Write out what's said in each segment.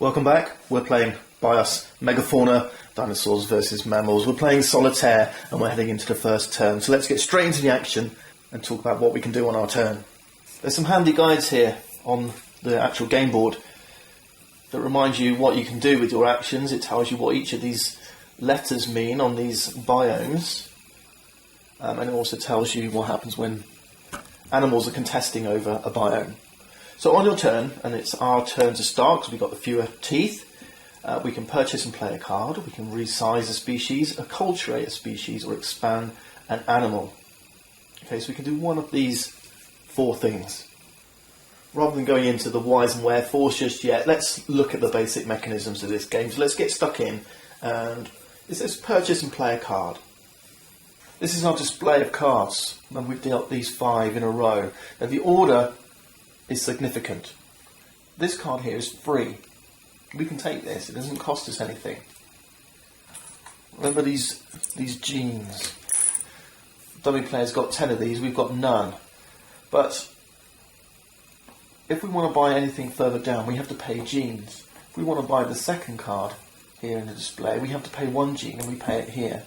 Welcome back. We're playing Bios Megafauna, Dinosaurs versus Mammals. We're playing Solitaire and we're heading into the first turn. So let's get straight into the action and talk about what we can do on our turn. There's some handy guides here on the actual game board that remind you what you can do with your actions. It tells you what each of these letters mean on these biomes. And it also tells you what happens when animals are contesting over a biome. So on your turn, and it's our turn to start because we've got the fewer teeth, we can purchase and play a card, we can resize a species, acculturate a species, or expand an animal. Okay, so we can do one of these four things. Rather than going into the whys and wherefores just yet, let's look at the basic mechanisms of this game. So let's get stuck in, and it says purchase and play a card. This is our display of cards, and we've dealt these 5 in a row. Now the order is significant. This card here is free. We can take this, it doesn't cost us anything. Remember these genes. Dummy player's got 10 of these, we've got none. But if we want to buy anything further down, we have to pay genes. If we want to buy the second card here in the display, we have to pay 1 gene and we pay it here.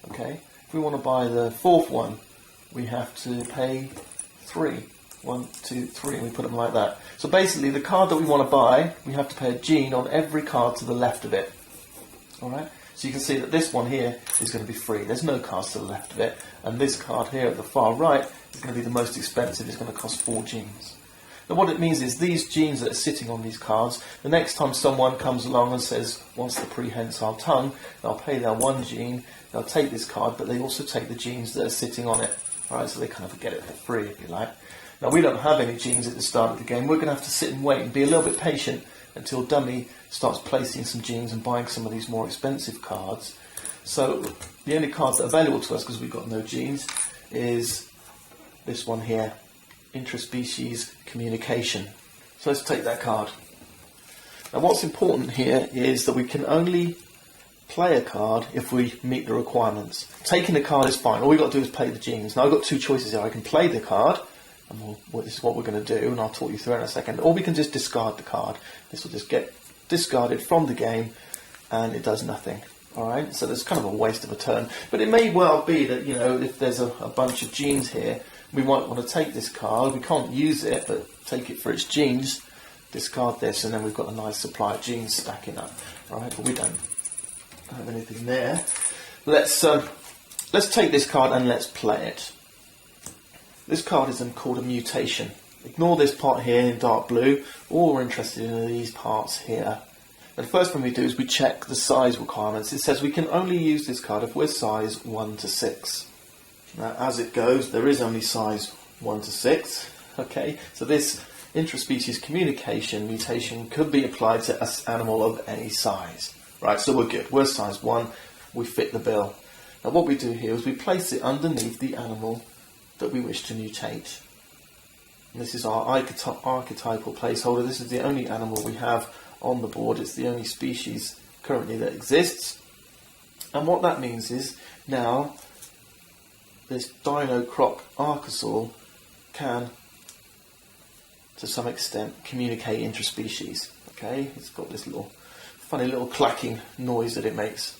Okay? If we want to buy the fourth one, we have to pay 3. 1, 2, 3, and we put them like that. So basically, the card that we want to buy, we have to pay a gene on every card to the left of it. Alright? So you can see that this one here is going to be free. There's no cards to the left of it. And this card here at the far right is going to be the most expensive. It's going to cost 4 genes. Now what it means is these genes that are sitting on these cards, the next time someone comes along and says, wants the prehensile tongue, they'll pay their 1 gene, they'll take this card, but they also take the genes that are sitting on it. Alright, so they kind of get it for free, if you like. Now we don't have any genes at the start of the game. We're going to have to sit and wait and be a little bit patient until Dummy starts placing some genes and buying some of these more expensive cards. So the only cards that are available to us, because we've got no genes, is this one here, Interspecies Communication. So let's take that card. Now what's important here is that we can only play a card if we meet the requirements. Taking the card is fine. All we've got to do is play the genes. Now I've got 2 choices here. I can play the card, and this is what we're going to do, and I'll talk you through it in a second. Or we can just discard the card. This will just get discarded from the game, and it does nothing. Alright, so there's kind of a waste of a turn. But it may well be that, you know, if there's a bunch of genes here, we might want to take this card. We can't use it, but take it for its genes, discard this, and then we've got a nice supply of genes stacking up. Alright, but we don't have anything there. Let's take this card and let's play it. This card is called a mutation. Ignore this part here in dark blue. All we're interested in are these parts here. And the first thing we do is we check the size requirements. It says we can only use this card if we're size 1 to 6. Now, as it goes, there is only size 1 to 6. Okay, so this Interspecies Communication mutation could be applied to an animal of any size. Right, so we're good. We're size 1. We fit the bill. Now, what we do here is we place it underneath the animal that we wish to mutate. And this is our archetypal placeholder. This is the only animal we have on the board. It's the only species currently that exists. And what that means is now this Dinocroc archosaur can, to some extent, communicate interspecies. Okay, it's got this funny little clacking noise that it makes.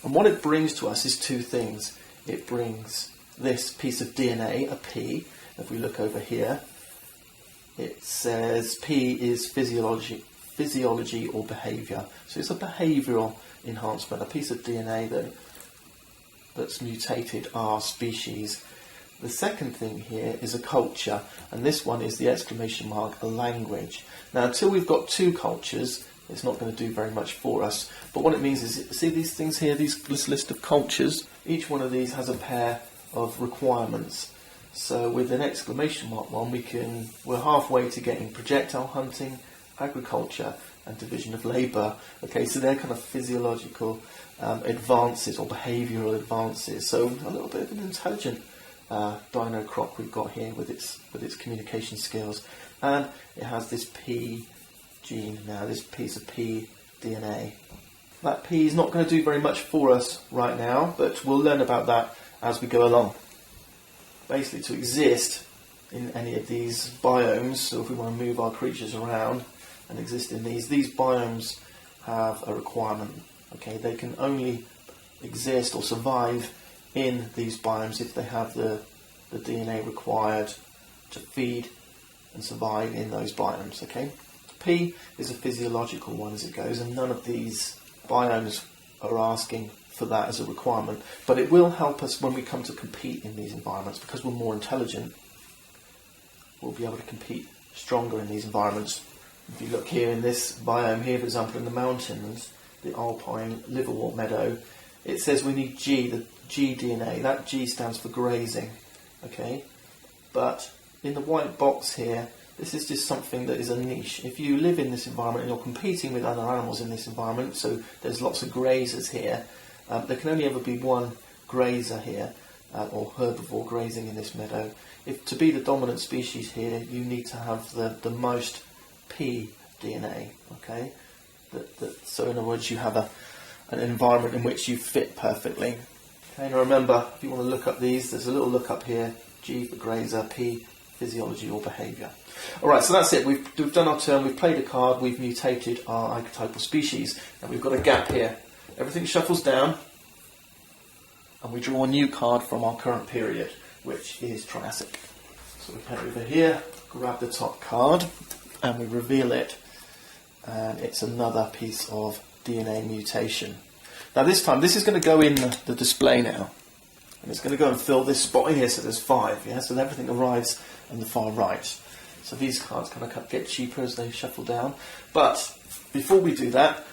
And what it brings to us is 2 things. It brings this piece of DNA, a P. If we look over here, it says P is physiology or behaviour. So it's a behavioural enhancement, a piece of DNA that's mutated our species. The second thing here is a culture, and this one is the exclamation mark, a language. Now until we've got 2 cultures, it's not going to do very much for us. But what it means is, see these things here, this list of cultures? Each one of these has a pair of requirements. So with an exclamation mark one, we're halfway to getting projectile hunting, agriculture, and division of labour. Okay, so they're kind of physiological advances or behavioural advances. So a little bit of an intelligent Dinocroc we've got here with its communication skills, and it has this P gene now, this piece of P DNA. That P is not going to do very much for us right now, but we'll learn about that as we go along. Basically, to exist in any of these biomes, so if we want to move our creatures around, and exist in these biomes have a requirement. Okay, they can only exist or survive in these biomes if they have the DNA required to feed and survive in those biomes. Okay, P is a physiological one as it goes, and none of these biomes are asking for that as a requirement, but it will help us when we come to compete in these environments. Because we're more intelligent, we'll be able to compete stronger in these environments. If you look here in this biome here, for example, in the mountains, the alpine liverwort meadow, it says we need G, the G DNA. That G stands for grazing, okay? But in the white box here, this is just something that is a niche. If you live in this environment and you're competing with other animals in this environment, so there's lots of grazers here, there can only ever be one grazer here, or herbivore grazing in this meadow. To be the dominant species here, you need to have the most P DNA, okay? So in other words, you have an environment in which you fit perfectly. Okay, now remember, if you want to look up these, there's a little look up here, G for grazer, P, physiology or behaviour. Alright, so that's it. We've done our turn, we've played a card, we've mutated our archetypal species, and we've got a gap here. Everything shuffles down, and we draw a new card from our current period, which is Triassic. So we head over here, grab the top card, and we reveal it, and it's another piece of DNA mutation. Now this time, this is going to go in the display now, and it's going to go and fill this spot in here, so there's 5, yeah? So everything arrives on the far right. So these cards kind of get cheaper as they shuffle down. But before we do that,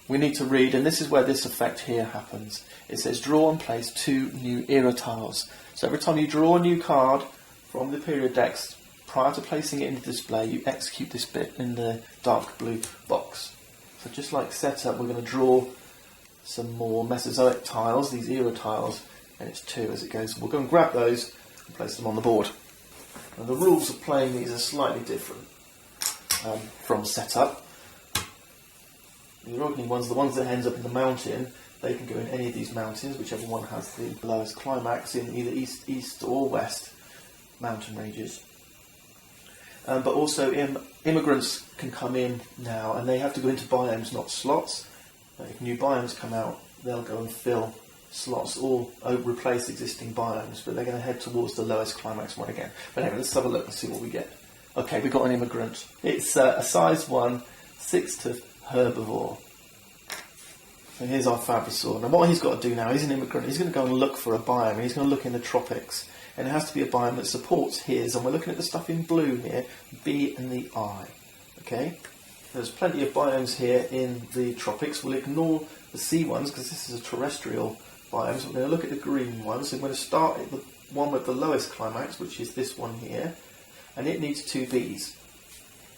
we need to read, and this is where this effect here happens. It says draw and place 2 new era tiles. So every time you draw a new card from the period decks, prior to placing it in the display, you execute this bit in the dark blue box. So just like setup, we're going to draw some more Mesozoic tiles, these era tiles, and it's 2 as it goes. We'll go and grab those and place them on the board. Now the rules of playing these are slightly different from setup. The opening ones, the ones that ends up in the mountain, they can go in any of these mountains, whichever one has the lowest climax in either east or west mountain ranges. But also immigrants can come in now, and they have to go into biomes, not slots. If new biomes come out, they'll go and fill slots or replace existing biomes, but they're going to head towards the lowest climax one again. But anyway, let's have a look and see what we get. Okay, we've got an immigrant. It's a size 1, 6th herbivore. So here's our Fabusaur. Now what he's got to do now, he's an immigrant, he's going to go and look for a biome, and he's going to look in the tropics. And it has to be a biome that supports his, and we're looking at the stuff in blue here, B and the I. Okay? There's plenty of biomes here in the tropics. We'll ignore the C ones because this is a terrestrial biome, so we're going to look at the green ones. So we're going to start at the one with the lowest climax, which is this one here, and it needs 2 Bs.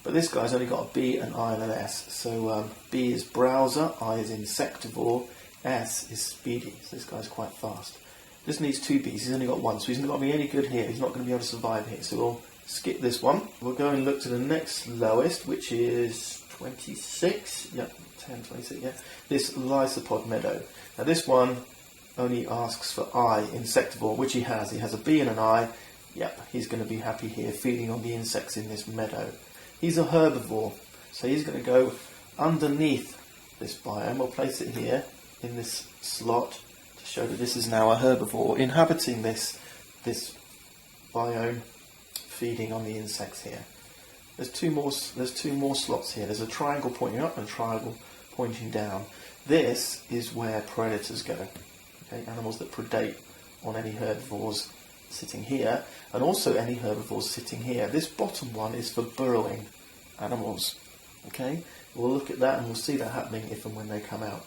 But this guy's only got a B, an I and an S. So B is browser, I is insectivore, S is speedy. So this guy's quite fast. This needs 2 Bs, he's only got 1, so he's not going to be any good here. He's not going to be able to survive here. So we'll skip this one. We'll go and look to the next lowest, which is 26. Yep, 10, 26, yeah. This Lysopod meadow. Now this one only asks for I, insectivore, which he has. He has a B and an I. Yep, he's going to be happy here, feeding on the insects in this meadow. He's a herbivore, so he's going to go underneath this biome. We'll place it here in this slot to show that this is now a herbivore inhabiting this biome, feeding on the insects here. There's two more slots here. There's a triangle pointing up and a triangle pointing down. This is where predators go. Okay, animals that predate on any herbivores sitting here, and also any herbivores sitting here. This bottom one is for burrowing animals. Okay, we'll look at that and we'll see that happening if and when they come out.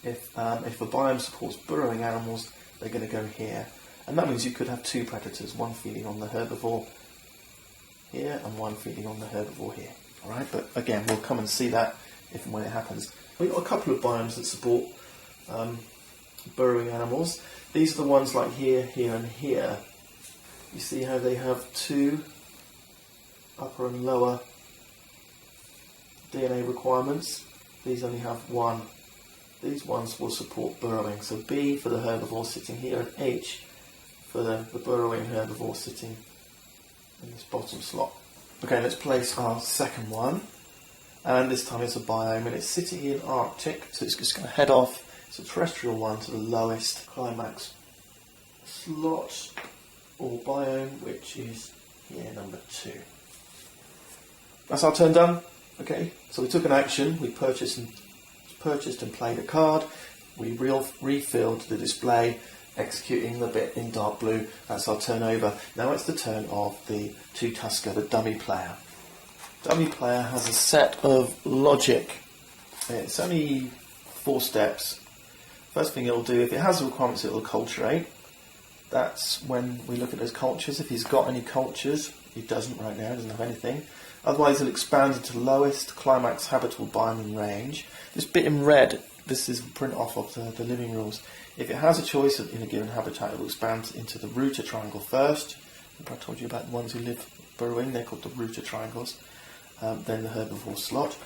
If a biome supports burrowing animals, they're going to go here, and that means you could have 2 predators, one feeding on the herbivore here and one feeding on the herbivore here. All right, but again, we'll come and see that if and when it happens. We've got a couple of biomes that support burrowing animals. These are the ones like here, here and here. You see how they have 2 upper and lower DNA requirements. These only have 1. These ones will support burrowing. So B for the herbivore sitting here, and H for the burrowing herbivore sitting in this bottom slot. Okay, let's place our second one. And this time it's a biome, and it's sitting in Arctic, so it's just going to head off. It's a terrestrial one to the lowest climax slot or biome, which is here, number 2. That's our turn done. Okay, so we took an action, we purchased and played a card, we refilled the display, executing the bit in dark blue. That's our turn over. Now it's the turn of the two-tusker, the dummy player. Dummy player has a set of logic. It's only 4 steps. First thing it'll do, if it has the requirements, it'll acculturate. That's when we look at those cultures. If he's got any cultures, he doesn't right now, he doesn't have anything. Otherwise, it'll expand into lowest climax habitable biome in range. This bit in red, this is a print off of the living rules. If it has a choice in a given habitat, it will expand into the router triangle first. I told you about the ones who live burrowing, they're called the router triangles. Then the herbivore slot.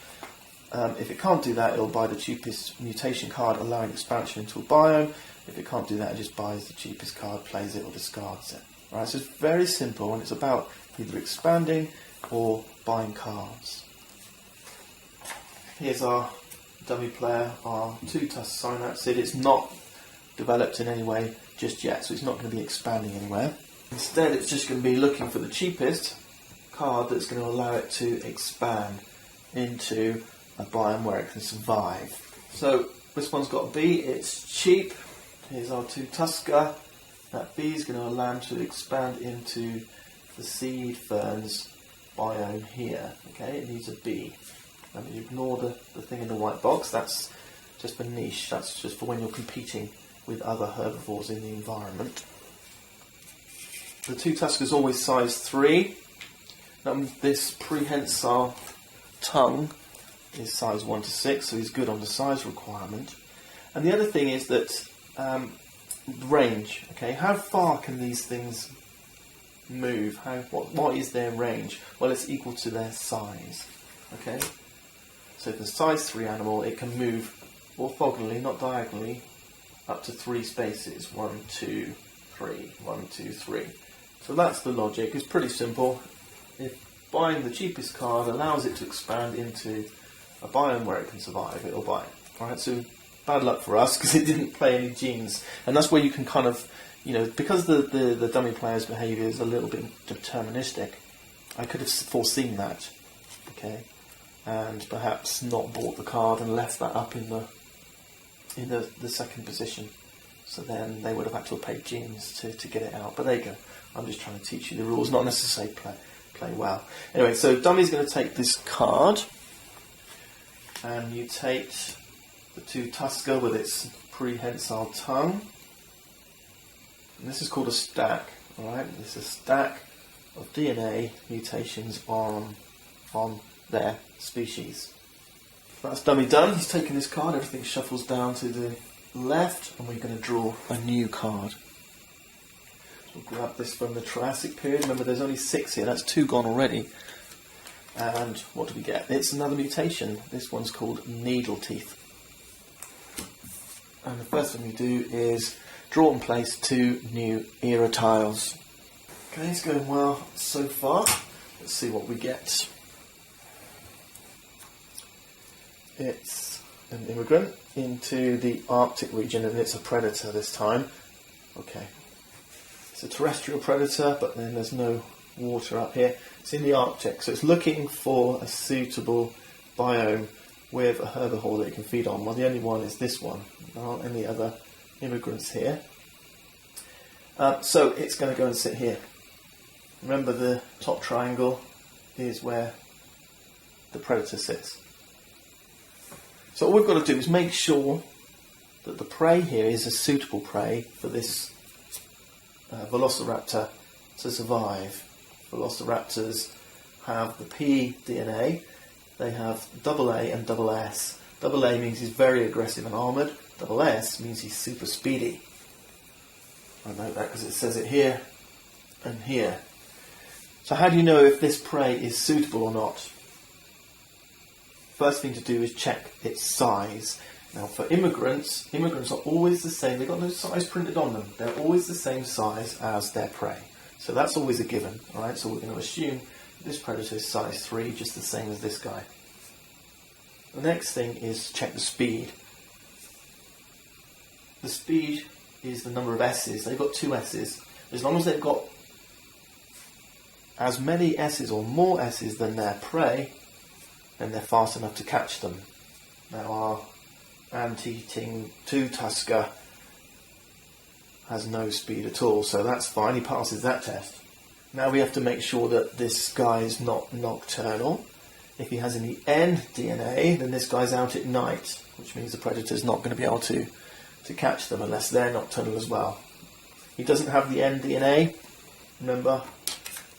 If it can't do that, it'll buy the cheapest mutation card, allowing expansion into a biome. If it can't do that, it just buys the cheapest card, plays it, or discards it. Right, so it's very simple, and it's about either expanding or buying cards. Here's our dummy player, our two-tusk synapsid. It's not developed in any way just yet, so it's not going to be expanding anywhere. Instead, it's just going to be looking for the cheapest card that's going to allow it to expand into a biome where it can survive. So this one's got a B, it's cheap. Here's our two-tusker. That B is going to allow him to expand into the seed ferns biome here. Okay, it needs a B. And you ignore the thing in the white box, that's just a niche, that's just for when you're competing with other herbivores in the environment. The two-tusker is always size 3. This prehensile tongue is size 1 to 6, so he's good on the size requirement. And the other thing is that range. Okay, how far can these things move? What is their range? Well, it's equal to their size. Okay, so if it's a size 3 animal, it can move orthogonally, not diagonally, up to 3 spaces. 1, 2, 3. 1, 2, 3. So that's the logic. It's pretty simple. If buying the cheapest card allows it to expand into a biome where it can survive, it'll buy it. Alright, so bad luck for us because it didn't play any genes. And that's where you can kind of, because the dummy player's behaviour is a little bit deterministic, I could have foreseen that, okay, and perhaps not bought the card and left that up in the second position. So then they would have had to have paid genes to get it out. But there you go. I'm just trying to teach you the rules, not necessarily play well. Anyway, so dummy's going to take this card, and you take the two-tusker with its prehensile tongue. And this is called a stack. Alright, this is a stack of DNA mutations on their species. That's dummy done. He's taken this card, everything shuffles down to the left, and we're going to draw a new card. We'll grab this from the Triassic period. Remember, there's only 6 here. That's 2 gone already. And what do we get? It's another mutation. This one's called Needletooth. And the first thing we do is draw and place 2 new era tiles. Okay, it's going well so far. Let's see what we get. It's an immigrant into the Arctic region, and it's a predator this time. Okay. It's a terrestrial predator, but then there's no water up here. It's in the Arctic, so it's looking for a suitable biome with a herbivore that it can feed on. Well, the only one is this one. There aren't any other immigrants here. So it's going to go and sit here. Remember, the top triangle is where the predator sits. So all we've got to do is make sure that the prey here is a suitable prey for this Velociraptor to survive. Velociraptors have the P DNA, they have AA and SS. AA means he's very aggressive and armoured, SS means he's super speedy. I know that because it says it here and here. So how do you know if this prey is suitable or not? First thing to do is check its size. Now for immigrants are always the same. They've got no size printed on them. They're always the same size as their prey. So that's always a given. Alright, so we're going to assume this predator is size 3, just the same as this guy. The next thing is check the speed. The speed is the number of S's. They've got 2 S's. As long as they've got as many S's or more S's than their prey, then they're fast enough to catch them. Now our ant-eating two-tusker has no speed at all, so that's fine, he passes that test. Now we have to make sure that this guy is not nocturnal. If he has any N DNA, then this guy's out at night, which means the predator's not going to be able to catch them unless they're nocturnal as well. He doesn't have the N DNA, remember,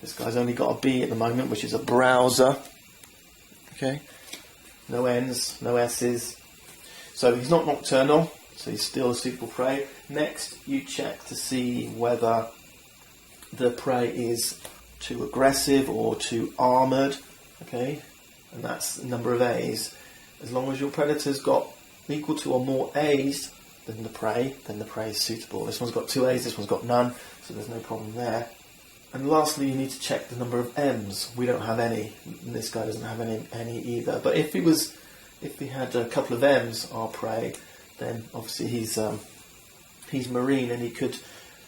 this guy's only got a B at the moment, which is a browser. Okay, no N's, no S's. So he's not nocturnal, so he's still a suitable prey. Next, you check to see whether the prey is too aggressive or too armoured. Okay, and that's the number of A's. As long as your predator's got equal to or more A's than the prey is suitable. This one's got 2 A's, this one's got none, so there's no problem there. And lastly, you need to check the number of M's. We don't have any. This guy doesn't have any either. But if he had a couple of M's, our prey, then obviously he's marine and he could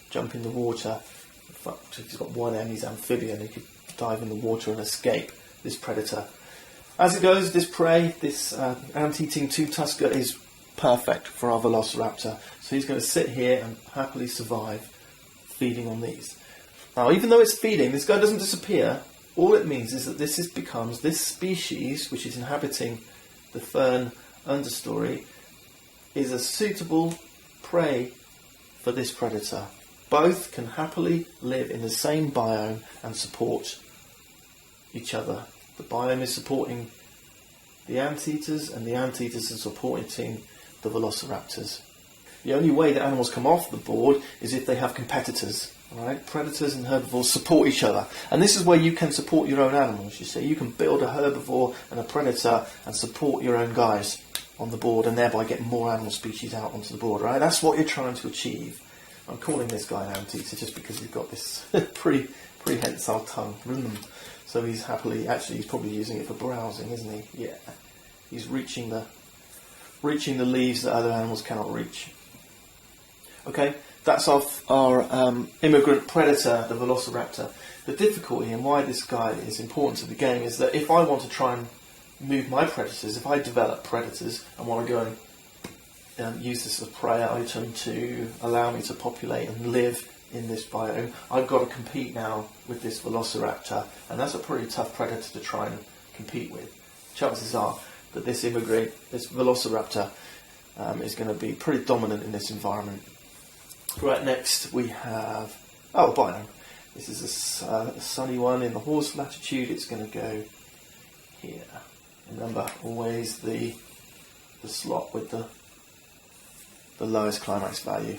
jump in the water. In fact, if he's got 1 M, he's amphibian. He could dive in the water and escape this predator. As it goes, this prey, this ant-eating two-tusker, is perfect for our Velociraptor. So he's going to sit here and happily survive feeding on these. Now, even though it's feeding, this guy doesn't disappear. All it means is that becomes this species, which is inhabiting the fern understory, is a suitable prey for this predator. Both can happily live in the same biome and support each other. The biome is supporting the anteaters, and the anteaters are supporting the velociraptors. The only way that animals come off the board is if they have competitors. Right? Predators and herbivores support each other, and this is where you can support your own animals. You see, you can build a herbivore and a predator and support your own guys on the board, and thereby get more animal species out onto the board. Right? That's what you're trying to achieve. I'm calling this guy an anteater just because he's got this prehensile tongue. So he's he's probably using it for browsing, isn't he? Yeah, he's reaching the leaves that other animals cannot reach. Okay. That's our immigrant predator, the Velociraptor. The difficulty and why this guy is important to the game is that if I want to try and move my predators, if I develop predators and want to go and use this as a prey item to allow me to populate and live in this biome, I've got to compete now with this Velociraptor, and that's a pretty tough predator to try and compete with. Chances are that this Velociraptor, is going to be pretty dominant in this environment. Right, next we have biome. This is a sunny one in the horse latitude. It's going to go here. Remember, always the slot with the lowest climax value.